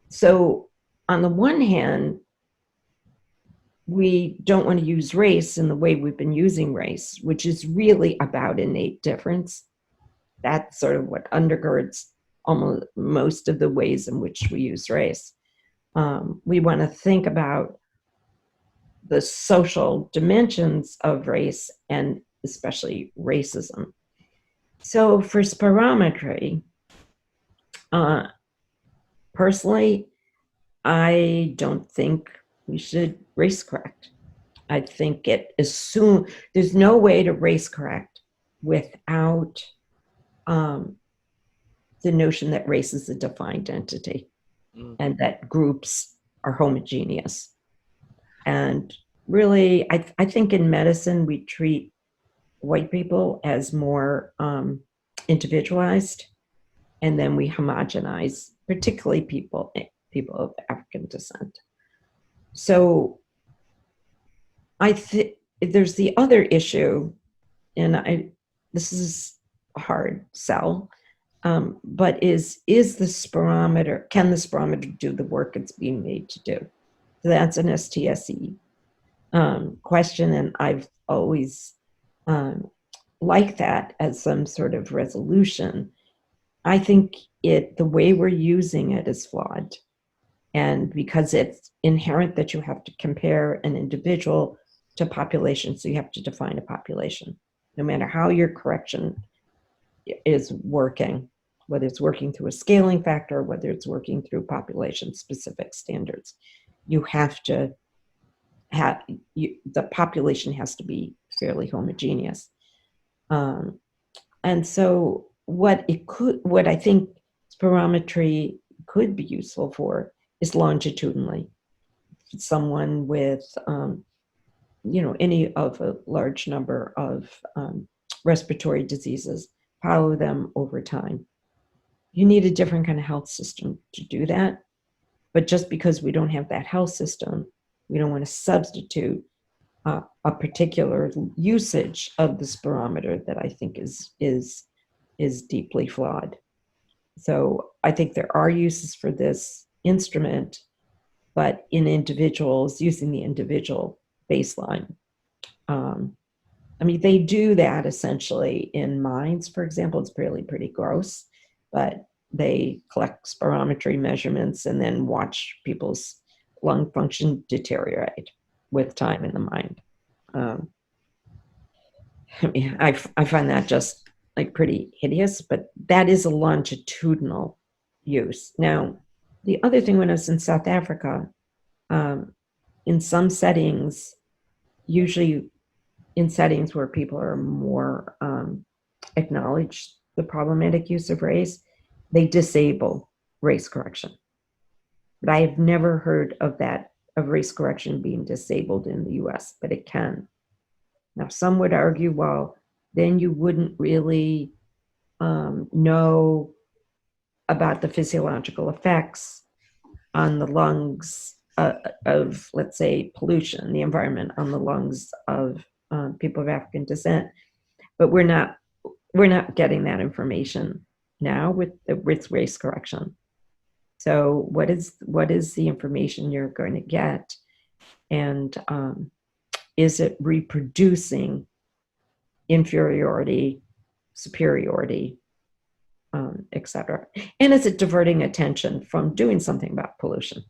So on the one hand, we don't want to use race in the way we've been using race, which is really about innate difference. That's sort of what undergirds almost most of the ways in which we use race. We want to think about the social dimensions of race and especially racism. So for spirometry, personally, I don't think we should race correct. I think there's no way to race correct without the notion that race is a defined entity and that groups are homogeneous. And really, I think in medicine, we treat white people as more individualized, and then we homogenize, particularly people of African descent. So I think there's the other issue, and this is a hard sell, but is the spirometer, can the spirometer do the work it's being made to do? So that's an STSE question, and I've always liked that as some sort of resolution. I think the way we're using it is flawed. And because it's inherent that you have to compare an individual to population, so you have to define a population, no matter how your correction is working, whether it's working through a scaling factor, whether it's working through population-specific standards. You have to the population has to be fairly homogeneous. And so what I think spirometry could be useful for is longitudinally. Someone with, any of a large number of respiratory diseases, follow them over time. You need a different kind of health system to do that. But just because we don't have that health system, we don't want to substitute a particular usage of the spirometer that I think is deeply flawed. So I think there are uses for this instrument, but in individuals, using the individual baseline. They do that essentially in mines, for example. It's pretty gross, but they collect spirometry measurements and then watch people's lung function deteriorate with time in the mind. I find that just like pretty hideous, but that is a longitudinal use. Now, the other thing, when I was in South Africa, in some settings, usually in settings where people are more acknowledge the problematic use of race, they disable race correction. But I have never heard of race correction being disabled in the US, but it can. Now, some would argue, well, then you wouldn't really know about the physiological effects on the lungs of, let's say, pollution, the environment on the lungs of people of African descent. But we're not getting that information now with race correction. So what is the information you're going to get, and is it reproducing inferiority, superiority, et cetera? And is it diverting attention from doing something about pollution?